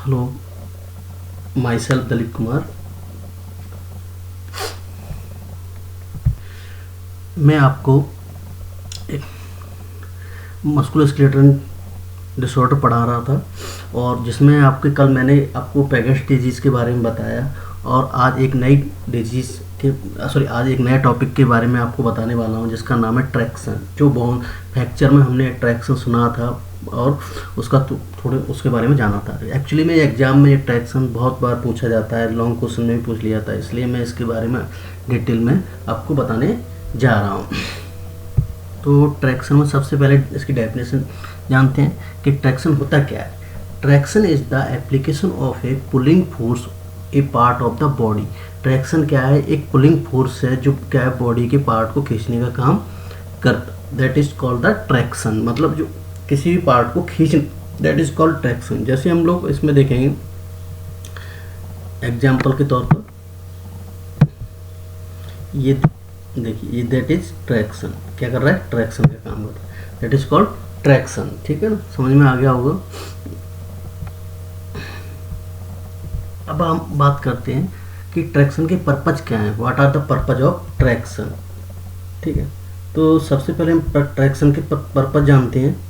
Hello, myself Dilip Kumar. मैं आपको एक मस्कुलोस्केलेटल डिसऑर्डर पढ़ा रहा था और जिसमें आपके कल मैंने आपको पेगस डिजीज़ के बारे में बताया और आज एक नई डिजीज़ के आज एक नया टॉपिक के बारे में आपको बताने वाला हूं जिसका नाम है ट्रैक्शन। जो बोन फ्रैक्चर में हमने ट्रैक्शन सुना था और उसका थोड़े उसके बारे में जाना था। एक्चुअली में एग्ज़ाम में ये ट्रैक्शन बहुत बार पूछा जाता है, लॉन्ग क्वेश्चन में भी पूछ लिया था, इसलिए मैं इसके बारे में डिटेल में आपको बताने जा रहा हूँ। तो ट्रैक्शन में सबसे पहले इसकी डेफिनेशन जानते हैं कि ट्रैक्शन होता क्या है। Traction is the application of A pulling force A part of the body. Traction क्या है? एक पुलिंग फोर्स है जो क्या है, बॉडी के पार्ट को खींचने का काम करता, that is called the traction. मतलब जो किसी भी पार्ट को खींच, दैट इज कॉल्ड ट्रैक्शन। जैसे हम लोग इसमें देखेंगे एग्जाम्पल के तौर पर, ये देखिए, ये दैट इज ट्रैक्शन। क्या कर रहा है? ट्रैक्शन का काम कर रहा है, दैट इज कॉल्ड ट्रैक्शन। ठीक है ना, समझ में आ गया होगा। अब हम बात करते हैं कि ट्रैक्शन के पर्पज क्या हैं, what are the purpose of traction. ठीक है, तो सबसे पहले हम ट्रैक्शन के पर्पज जानते हैं।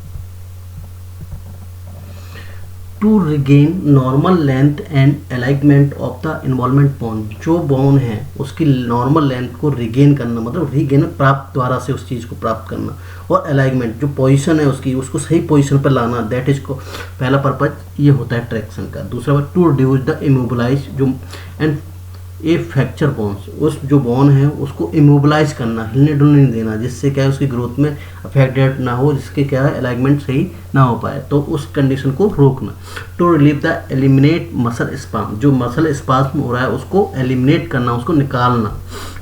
To regain normal length and alignment of the involvement bone. जो बोन है उसकी नॉर्मल लेंथ को रिगेन करना, मतलब रिगेन प्राप्त द्वारा से उस चीज़ को प्राप्त करना, और अलाइनमेंट जो पोजीशन है उसकी, उसको सही पोजीशन पर लाना, दैट इज को पहला पर्पज ये होता है ट्रैक्शन का। दूसरा बात, टू रिड्यूस द इमोबिलाइज जो एंड ए फ्रैक्चर बोन्स, उस जो बोन है उसको इमोबिलाइज करना, हिलने डुलने नहीं देना, जिससे क्या है उसकी ग्रोथ में अफेक्टेड ना हो, जिसके क्या है अलाइनमेंट सही ना हो पाए, तो उस कंडीशन को रोकना। To relieve the eliminate muscle spasm, जो मसल स्पाज्म हो रहा है उसको एलिमिनेट करना, उसको निकालना।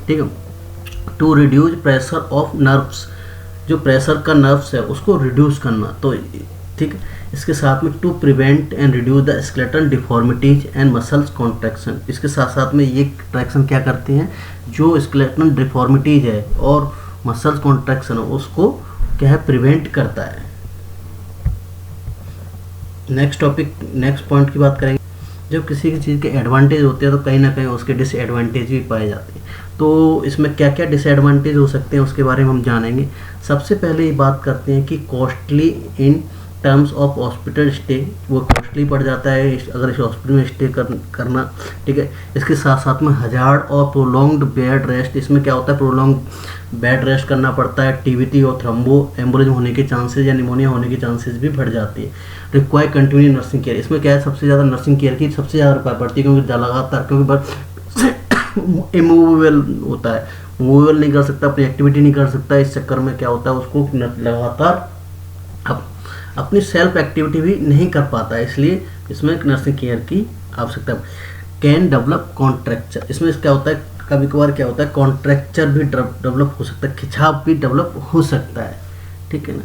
ठीक है। To reduce pressure of nerves, जो प्रेशर का नर्व्स है उसको रिड्यूस करना। तो ठीक है, इसके साथ में to prevent and reduce the skeletal deformities and muscles contraction. इसके साथ साथ में ये ट्रैक्शन क्या करते हैं, जो स्केलेटल डिफॉर्मिटीज है और मसल्स कॉन्ट्रैक्शन है उसको क्या है, प्रिवेंट करता है। नेक्स्ट पॉइंट की बात करेंगे। जब किसी की चीज़ के एडवांटेज होते हैं तो कहीं ना कहीं उसके डिसएडवांटेज भी पाए जाते हैं। तो इसमें क्या क्या डिसएडवांटेज हो सकते हैं उसके बारे में हम जानेंगे। सबसे पहले ये बात करते हैं कि costly in terms of hospital stay, वो कॉस्टली पड़ जाता है अगर इस हॉस्पिटल में स्टे करना। ठीक है, इसके साथ साथ में हजार्ड और प्रोलॉन्ग्ड बेड रेस्ट, इसमें क्या होता है, प्रोलॉन्ग बेड रेस्ट करना पड़ता है। टीबीटी और थ्रोम्बो एम्बोलिज्म होने के चांसेस या निमोनिया होने के चांसेस भी बढ़ जाती है। रिक्वायर कंटिन्यू नर्सिंग केयर, इसमें क्या है, सबसे ज़्यादा नर्सिंग केयर की सबसे ज़्यादा रिक्वायर पड़ती है, क्योंकि लगातार, क्योंकि इमूवेबल होता है, मूवेबल नहीं कर सकता, अपनी एक्टिविटी नहीं कर सकता। इस चक्कर में क्या होता है, उसको लगातार अपनी सेल्फ एक्टिविटी भी नहीं कर पाता है, इसलिए इसमें नर्सिंग केयर की आवश्यकता है। कैन डेवलप कॉन्ट्रैक्चर, इसमें क्या होता है, कभी कभार क्या होता है, कॉन्ट्रैक्चर भी डेवलप हो सकता है, खिंचाव भी डेवलप हो सकता है। ठीक है ना।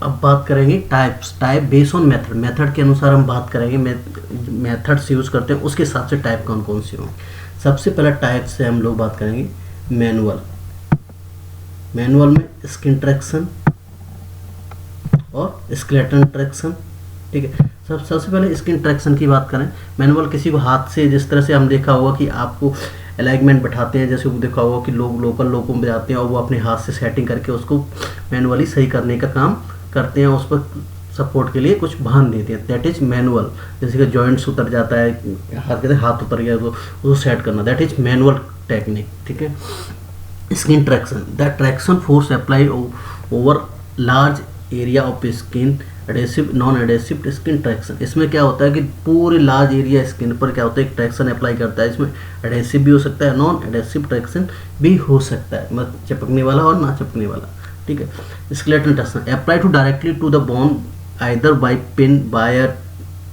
अब बात करेंगे टाइप बेस ऑन मेथड के अनुसार हम बात करेंगे। मेथड्स यूज़ करते हैं उसके हिसाब से टाइप कौन कौन सी होंगे। सबसे पहला टाइप से हम लोग बात करेंगे मैनुअल में स्किन ट्रैक्शन और स्केलेटल ट्रैक्शन। ठीक है, सबसे पहले स्किन ट्रैक्शन की बात करें। मैनुअल किसी को हाथ से, जिस तरह से हम देखा होगा कि आपको अलाइनमेंट बैठाते हैं, जैसे वो देखा होगा कि लोग लोकल लोगों में जाते हैं और वो अपने हाथ से सेटिंग करके उसको मैनुअली सही करने का काम करते हैं, उस पर सपोर्ट के लिए कुछ बांध देते हैं, दैट इज मैनुअल। जैसे कि जॉइंट्स उतर जाता है, हाथ उतर गया तो उसको सेट करना, दैट इज मैनुअल टेक्निक। ठीक है। Skin traction, the traction force apply over large area of skin, adhesive non adhesive skin traction. इसमें क्या होता है कि पूरे लार्ज एरिया स्किन पर क्या होता है, एक ट्रैक्शन अप्लाई करता है। इसमें एडेसिव भी हो सकता है, नॉन एडेसिव ट्रैक्शन भी हो सकता है, मतलब चिपकने वाला और ना चिपकने वाला। ठीक है। Skeletal traction apply to directly to the bone either by pin, wire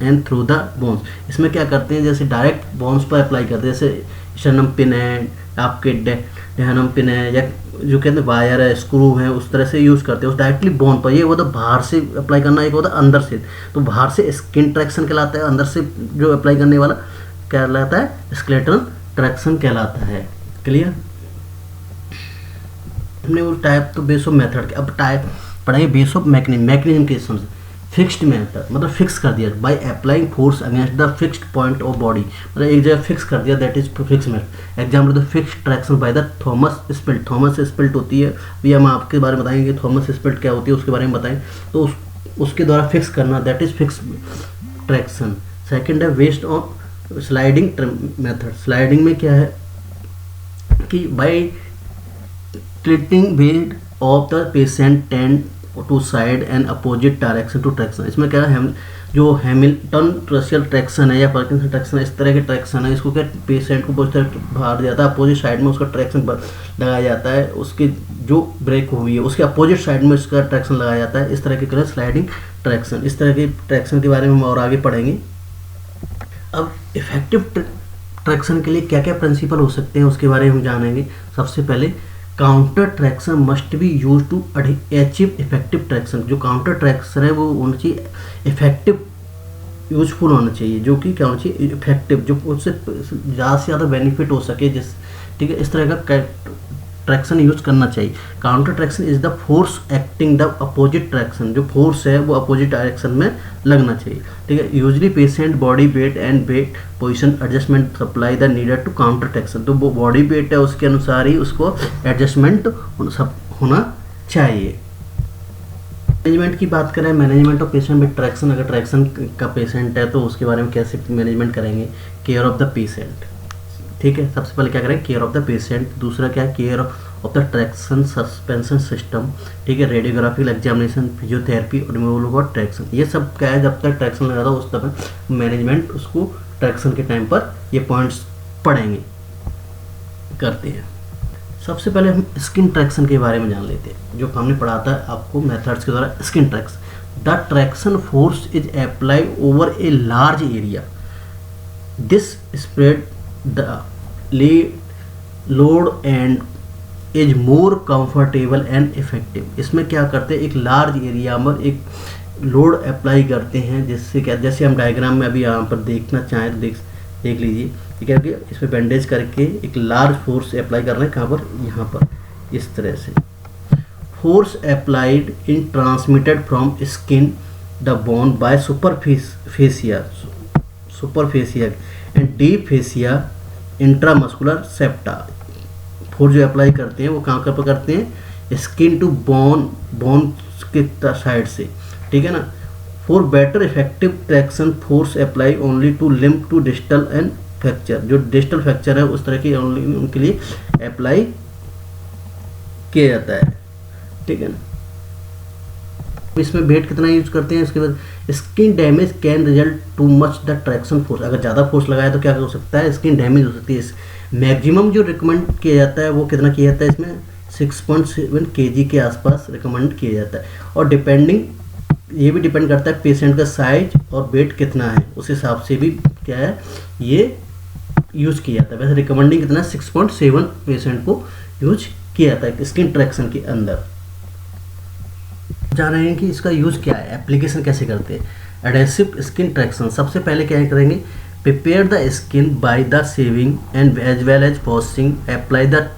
and through the bones. इसमें क्या करते हैं, जैसे डायरेक्ट बोन्स पर अप्लाई करते हैं, जैसे स्टर्नम पिन है, आपके डेहनम पिन है, या जो कहते हैं वायर है, स्क्रू है, उस तरह से यूज़ करते हैं उस डायरेक्टली बोन पर। ये होता है बाहर से अप्लाई करना, एक होता है अंदर से। तो बाहर से स्किन ट्रैक्शन कहलाता है, अंदर से जो अप्लाई करने वाला कहलाता है स्केलेटल ट्रैक्शन कहलाता है। क्लियर। हमने वो टाइप तो बेस ऑफ मेथड के, अब टाइप पढ़ाइए बेस ऑफ मैकेनिज्म के समझ। फिक्स्ड मेथड मतलब फिक्स कर दिया, by applying force against the fixed point of body, मतलब एक जगह फिक्स कर दिया, that is fix method. Example the fixed traction by the Thomas spilt. Thomas spilt होती है, अभी हम आपके बारे में बताएंगे कि थॉमस स्पिल्ट क्या होती है, उसके बारे में बताएं। तो उसके द्वारा फिक्स करना, that is fix traction. Second है west on sliding method. Sliding में क्या है कि by tilting weight of the patient tend to side and opposite direction to traction। इसमें क्या है, जो हैमिल्टन रशियल ट्रैक्शन है या पार्किंसन ट्रैक्शन है, इस तरह के ट्रैक्शन है, इसको क्या पेशेंट को बहुत बाहर जाता है, अपोजिट साइड में उसका ट्रैक्शन लगाया जाता है, उसकी जो ब्रेक हुई है उसके अपोजिट साइड में उसका ट्रैक्शन लगाया जाता है, इस तरह के कलर स्लाइडिंग ट्रैक्शन। इस तरह के ट्रैक्शन के बारे में हम और आगे पढ़ेंगे। अब इफेक्टिव ट्रैक्शन के लिए क्या क्या प्रिंसिपल हो सकते हैं उसके बारे में हम जानेंगे। सबसे पहले counter traction must be use to achieve effective traction. जो काउंटर ट्रैक्शन है वो होना चाहिए इफेक्टिव, यूजफुल होना चाहिए, जो कि क्या होना चाहिए इफेक्टिव, जो उससे ज़्यादा से ज़्यादा बेनिफिट हो सके, जिस ठीक है, इस तरह का ट्रैक्शन यूज करना चाहिए। Counter traction is the force acting the opposite traction. जो फोर्स है वो अपोजिट डायरेक्शन में लगना चाहिए, ठीक है। Usually patient body weight and weight position adjustment supply the needed to counter traction. तो वो बॉडी वेट है उसके अनुसार ही उसको एडजस्टमेंट होना चाहिए। मैनेजमेंट की बात करें, management of patient with traction. अगर ट्रैक्शन का पेशेंट है तो उसके बारे में कैसे मैनेजमेंट करेंगे। केयर ऑफ द पेशेंट, ठीक है, सबसे पहले क्या करें, केयर ऑफ द पेशेंट। दूसरा क्या है, care of the traction suspension system, ठीक है, रेडियोग्राफिकल एग्जामिनेशन, फिजियोथेरेपी और रिमूवल ऑफ ट्रैक्शन। ये सब क्या है, जब तक ट्रैक्शन लगा था उस तक मैनेजमेंट उसको ट्रैक्शन के टाइम पर ये पॉइंट्स पढ़ेंगे करते हैं। सबसे पहले हम स्किन ट्रैक्शन के बारे में जान लेते हैं, जो हमने पढ़ा था आपको मेथड्स के द्वारा। Skin traction, the traction force is apply over a large area, this spread the load and is more comfortable and effective. इसमें क्या करते हैं, एक लार्ज एरिया में एक लोड अप्लाई करते हैं, जिससे क्या, जैसे हम डायग्राम में अभी यहाँ पर देखना चाहें तो देख लीजिए, ठीक है, कि इसमें बैंडेज करके एक लार्ज फोर्स अप्लाई कर रहे हैं, कहाँ पर, यहाँ पर, इस तरह से। Force applied in transmitted from skin the bone by superficial and deep fascia intramuscular septa. Force जो अप्लाई करते हैं वो कहाँ पर करते हैं, स्किन टू बोन के साइड से, ठीक है ना। For better effective traction force apply only to limb to distal end fracture. जो डिस्टल फ्रैक्चर है उस तरह की ओनली उनके लिए अप्लाई किया जाता है, ठीक है ना। इसमें वेट कितना यूज करते हैं, इसके बाद skin damage can result too much the traction force. अगर ज़्यादा फोर्स लगाया तो क्या हो सकता है, स्किन डैमेज हो सकती है। मैक्सिमम जो रिकमेंड किया जाता है वो कितना किया जाता है, इसमें 6.7 kg के आसपास रिकमेंड किया जाता है। और डिपेंडिंग, ये भी डिपेंड करता है पेशेंट का साइज और वेट कितना है, उस हिसाब से भी क्या है ये यूज किया जाता है। वैसे रिकमेंडिंग कितना, 6.7 पेशेंट को यूज किया जाता है स्किन ट्रैक्शन के अंदर। जान रहे हैं कि इसका यूज क्या है, एप्लीकेशन कैसे करते हैं। एडेसिव स्किन ट्रैक्शन, सबसे पहले क्या करेंगे, prepare the skin by the shaving and as well as washing, apply the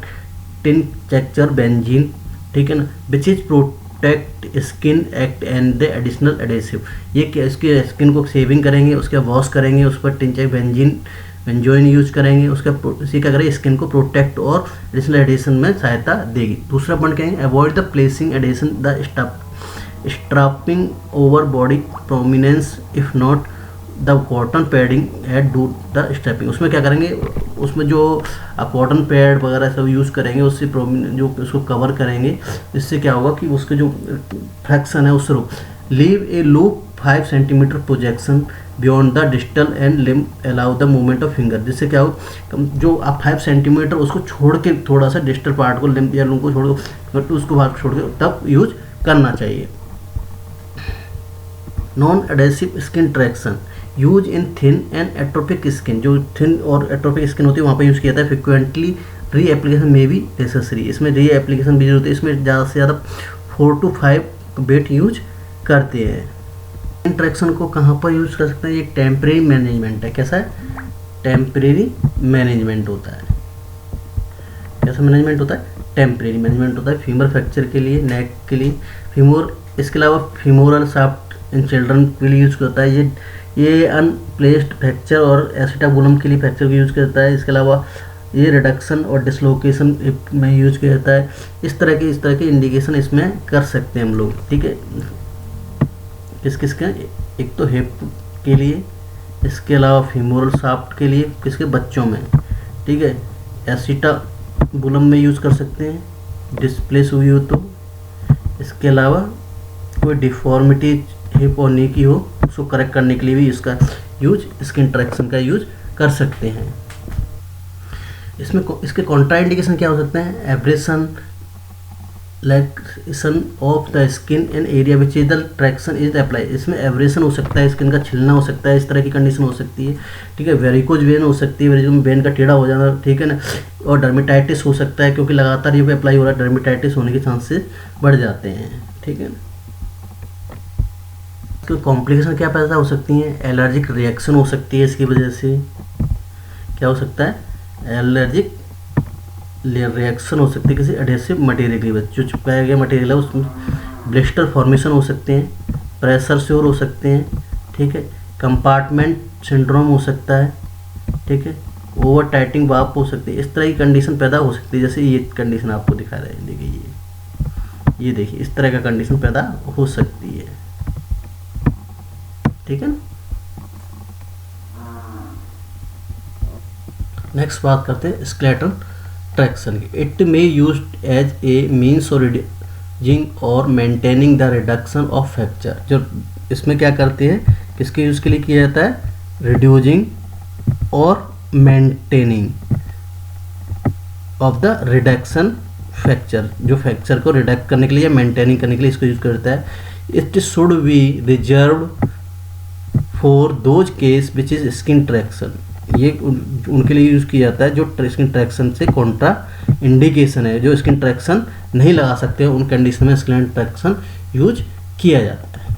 tincture benzene, ठीक है ना, which is protect skin act and the additional adhesive. ये क्या, इसके स्किन को शेविंग करेंगे, उसके वॉश करेंगे, उस पर टिंचर बेंजोइन यूज करेंगे, उसका इसी क्या करें, स्किन को प्रोटेक्ट और एडिशनल एडिशन में सहायता देगी। दूसरा पॉइंट कहेंगे, avoid the placing addition the strapping over body prominence, if not the cotton padding at do the strapping. उसमें क्या करेंगे, उसमें जो आप कॉटन पैड वगैरह सब यूज़ करेंगे, उससे जो उसको कवर करेंगे, इससे क्या होगा कि उसके जो फ्रैक्शन है उससे रोक। Leave A loop 5 centimetre projection beyond the distal end limb, allow the movement of finger. जिससे क्या हो, जो आप 5 सेंटीमीटर उसको छोड़ के थोड़ा सा डिस्टल पार्ट को, लिम्ब या लूम को छोड़ के, उसको बाहर छोड़ के तब यूज करना चाहिए। Non adhesive skin traction use in thin and atrophic skin. जो थिन और एट्रोपिक स्किन होती है वहाँ पर यूज़ किया जाता है। फ्रिक्वेंटली री एप्लीकेशन में भी नेसेसरी, इसमें री एप्लीकेशन भी होती है। इसमें ज़्यादा से ज़्यादा 4 to 5 बेट यूज करते हैं। स्किन ट्रैक्शन को कहाँ पर यूज कर सकते हैं, ये टेम्परेरी मैनेजमेंट है। कैसा है, टेम्परेरी मैनेजमेंट होता है। कैसा मैनेजमेंट होता है, टेम्परेरी मैनेजमेंट होता है। फीमर फ्रैक्चर के लिए, नेक के लिए, फीमोर, इसके अलावा फीमोरल शाफ्ट इन चिल्ड्रन के लिए यूज़ करता है। ये अनप्लेस्ड फ्रैक्चर और एसिटाबुलम के लिए फ्रैक्चर को यूज़ करता है। इसके अलावा ये रिडक्शन और डिसलोकेशन में यूज किया जाता है। इस तरह के इंडिकेशन इसमें कर सकते हैं हम लोग, ठीक है। किसका, एक तो हिप के लिए, इसके अलावा फीमोरल शाफ्ट के लिए, किसके, बच्चों में, ठीक है। एसिटाबुलम में यूज़ कर सकते हैं, डिस्प्लेस हुई हो तो। इसके अलावा कोई डिफॉर्मिटी हिप और नी की हो, उसको करेक्ट करने के लिए भी इसका यूज, स्किन ट्रैक्शन का यूज कर सकते हैं। इसमें इसके कॉन्ट्रा इंडिकेशन क्या हो सकते हैं? Abrasion, laxation of the skin in area which is the traction is apply. इसमें एब्रेशन हो सकता है, स्किन का छिलना हो सकता है, इस तरह की कंडीशन हो सकती है, ठीक है। वेरिकोज वेन हो सकती है, वेरिकोज वेन का टेढ़ा हो जाना, ठीक है ना। और डर्मेटाइटिस हो सकता है, क्योंकि लगातार ये अप्लाई हो रहा है, डर्मेटाइटिस होने के चांसेस बढ़ जाते हैं, ठीक है। तो कॉम्प्लिकेशन क्या पैदा हो सकती हैं? एलर्जिक रिएक्शन हो सकती है, इसकी वजह से क्या हो सकता है? एलर्जिक रिएक्शन हो सकती है किसी एडहेसिव मटेरियल की वजह, जो चिपकाया गया मटेरियल है उसमें ब्लिस्टर फॉर्मेशन हो सकते हैं, प्रेशर श्योर हो सकते हैं, ठीक है। कंपार्टमेंट सिंड्रोम हो सकता है, ठीक है। ओवर टाइटिंग वाप हो सकती है। इस तरह की कंडीशन पैदा हो सकती है, जैसे ये कंडीशन आपको दिखा रहे हैं, देखिए ये देखिए, इस तरह का कंडीशन पैदा हो सकती है, ठीक है ना। नेक्स्ट बात करते हैं स्केलेटल ट्रैक्शन की। It may used as a means of reducing or maintaining the reduction of fracture. जो इसमें क्या करते हैं, किसके यूज़ के लिए किया जाता है? Reducing or maintaining of the reduction fracture, जो फ्रैक्चर को रिडक्ट करने के लिए या मेंटेनिंग करने के लिए इसको यूज करता है। It should be reserve for those case which is skin traction. ये उनके लिए यूज़ किया जाता है जो स्किन ट्रैक्शन से कॉन्ट्रा इंडिकेशन है, जो स्किन ट्रैक्शन नहीं लगा सकते, उन कंडीशन में स्किन ट्रैक्शन यूज किया जाता है।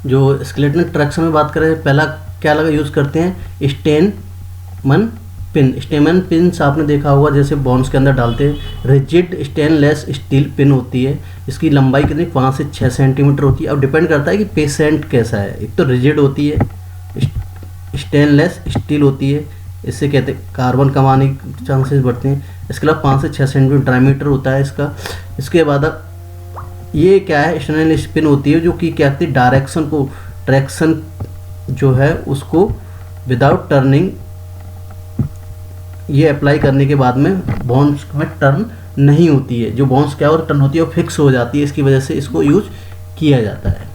जो स्केलेटल ट्रैक्शन में बात करें, पहला क्या लगा यूज़ करते हैं? स्टेनमन पिन। स्टेनमन पिन आपने देखा होगा, जैसे बॉन्स के अंदर डालते हैं। रिजिड स्टेनलेस स्टील पिन होती है, इसकी लंबाई कितनी? 5 से 6 सेंटीमीटर होती है। अब डिपेंड करता है कि पेशेंट कैसा है। एक तो रिजिड होती है, स्टेनलेस स्टील होती है, इससे कहते हैं कार्बन कमाने के चांसेस बढ़ते हैं। इसके अलावा 5 से 6 सेंटीमीटर डायमीटर होता है इसका। इसके बाद ये क्या है? स्टेनलेस पिन होती है, जो कि क्या कहती है, डायरेक्शन को, ट्रैक्शन जो है उसको विदाउट टर्निंग, ये अप्लाई करने के बाद में बॉन्स में टर्न नहीं होती है। जो बॉन्स क्या और टर्न होती है वो फिक्स हो जाती है, इसकी वजह से इसको यूज किया जाता है।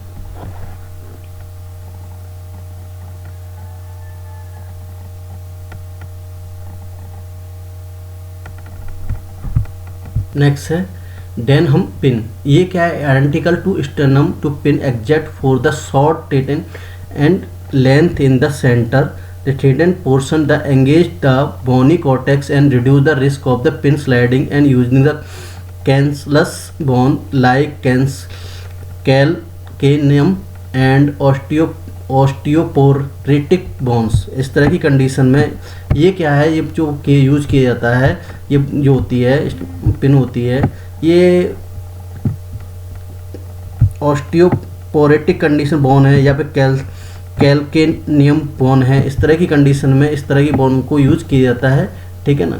नेक्स्ट है डेनहम पिन। ये क्या है? Identical to sternum to pin exact for the short tendon and length in the centre the threatened portion the engage the bony cortex and reduce the risk of the pin sliding and using the cancellous bone like calcaneum and osteoporotic bones। इस तरह की condition में ये क्या है, ये जो के यूज किया जाता है, ये जो होती है पिन होती है, ये ऑस्टियोपोरेटिक कंडीशन बोन है या फिर कैल्केनियम बोन है। इस तरह की कंडीशन में इस तरह की बोन को यूज किया जाता है, ठीक है ना।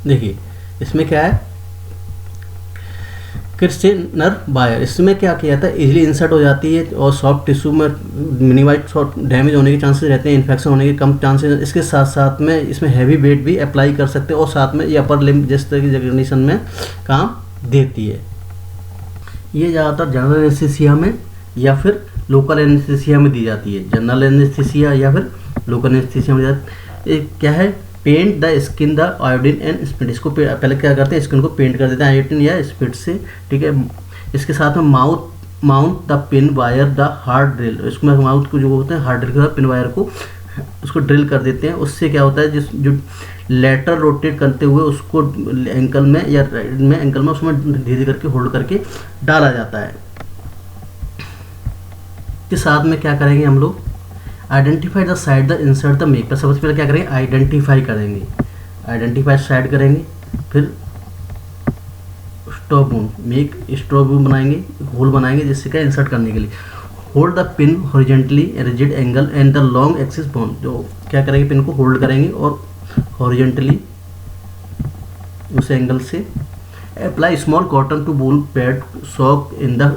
देखिए इसमें क्या है, क्रिस्टेनर वायर। इसमें क्या किया जाता है, इजीली इंसर्ट हो जाती है और सॉफ्ट टिश्यू में मिनिमाइज सॉफ्ट डैमेज होने के चांसेस रहते हैं, इन्फेक्शन होने के कम चांसेस। इसके साथ साथ में इसमें हैवी वेट भी अप्लाई कर सकते हैं और साथ में ये अपर लिम्ब जिस तरह की कंडीशन में काम देती है। ये ज़्यादातर जनरल एनेस्थीसिया में या फिर लोकल एनेस्थीसिया में दी जाती है। जनरल एनेस्थीसिया या फिर लोकल एनेस्थीसिया में जाती है। क्या है? Paint the skin the iodine and spit. इसको पहले क्या करते हैं, स्किन को पेंट कर देते हैं आयोडीन या स्पिट से, ठीक है। इसके साथ में mount the pin wire the hard drill. इसमें माउथ को जो होता है हार्ड ड्रिल का पिन वायर को उसको ड्रिल कर देते हैं। उससे क्या होता है, जो लेटर रोटेट करते हुए उसको एंकल में या में एंकल में उसमें धीरे करके होल्ड करके डाला जाता है। के साथ में क्या करेंगे हम लोग, identify the side the insert the make. सबसे पहले क्या करेंगे, आइडेंटिफाई करेंगे, आइडेंटिफाई साइड करेंगे, फिर stop bone, make stop bone बनाएंगे, होल बनाएंगे जिससे क्या इंसर्ट करने के लिए। Hold the pin horizontally rigid angle and the long axis bone, जो क्या करेंगे पिन को होल्ड करेंगे और हॉरिजेंटली उस एंगल से। Apply small cotton to bone pad soak in the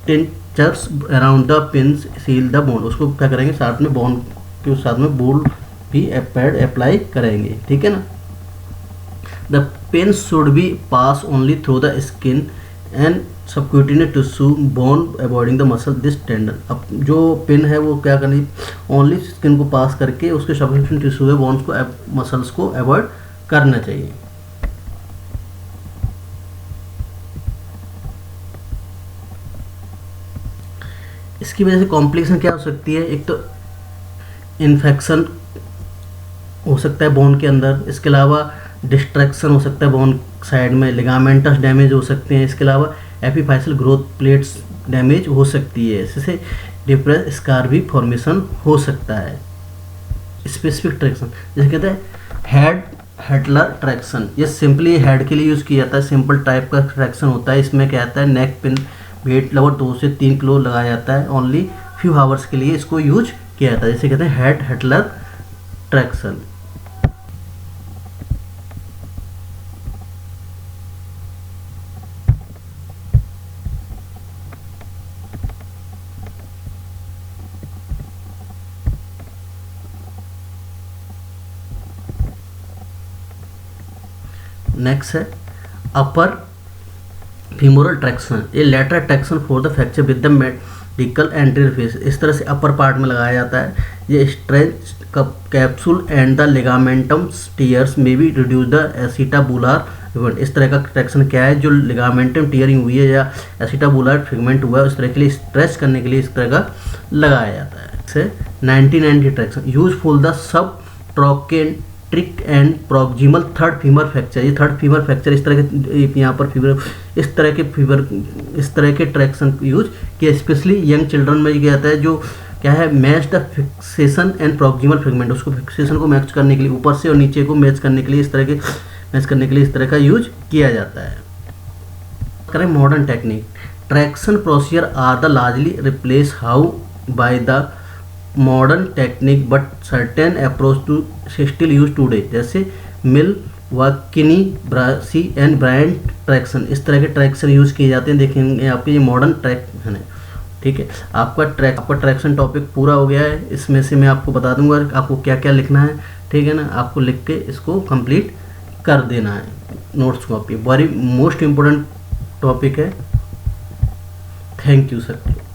tinctures around the pin seal the bone, उसको क्या करेंगे साथ में बोन के साथ में बोल भी पैड अप्लाई करेंगे, ठीक है ना। The pin should be pass only through the skin and subcutaneous tissue bone avoiding the muscle this tendon. अब जो पिन है वो क्या करनी, ओनली स्किन को पास करके उसके सबक्यूटेनियस टिश्यू है बोन्स को मसल्स को अवॉइड करना चाहिए। इसकी वजह से कॉम्प्लिकेशन क्या हो सकती है, एक तो इन्फेक्शन हो सकता है बोन के अंदर, इसके अलावा डिस्ट्रैक्शन हो सकता है बोन साइड में, लिगामेंटस डैमेज हो सकते हैं, इसके अलावा एपीफाइसल ग्रोथ प्लेट्स डैमेज हो सकती है, इससे डिप्रेस स्कार भी फॉर्मेशन हो सकता है। स्पेसिफिक ट्रैक्शन जैसे कहते हैं हेड हेटलर ट्रैक्शन, ये सिंपली हेड के लिए यूज़ किया जाता है, सिंपल टाइप का ट्रैक्शन होता है। इसमें क्या आता है नेक पिन वेट लगभग 2 से 3 किलो लगाया जाता है, ओनली फ्यू आवर्स के लिए इसको यूज किया जाता है, जैसे कहते हैं हेड हेटलर ट्रैक्शन। नेक्स्ट है अपर फीमोरल ट्रैक्शन, ये lateral traction for the fracture with the medical anterior, इस तरह से अपर पार्ट में लगाया जाता है। ये stretch capsule and the ligamentum tears में भी रिड्यूस द एसिटाबुलर इवेंट। इस तरह का ट्रैक्शन क्या है, जो लिगामेंटम टीयरिंग हुई है या एसिटाबुलर फिगमेंट हुआ है उस तरह के लिए स्ट्रेच करने के लिए इस तरह का लगाया जाता है। से 1990 traction useful the sub trochanteric and proximal third femur fracture, ये थर्ड फीमर फ्रैक्चर इस तरह के यहाँ पर फीवर इस तरह के ट्रैक्शन यूज किया, स्पेशली यंग चिल्ड्रन में किया जाता है, जो क्या है match the fixation and proximal fragment, उसको फिक्सेशन को मैच करने के लिए ऊपर से और नीचे को मैच करने के लिए इस तरह का यूज किया जाता है। करें modern technique, traction procedure are the largely replace how by the modern technique but certain approach to still use today, जैसे Milwaukee brace and brand traction, इस तरह के ट्रैक्शन यूज किए जाते हैं। देखेंगे आपके ये मॉडर्न ट्रैक्शन है, ठीक है। आपका ट्रैक्शन टॉपिक पूरा हो गया है, इसमें से मैं आपको बता दूंगा आपको क्या क्या लिखना है, ठीक है ना। आपको लिख के इसको कंप्लीट कर देना है notes copy, very most important topic है। Thank you sir.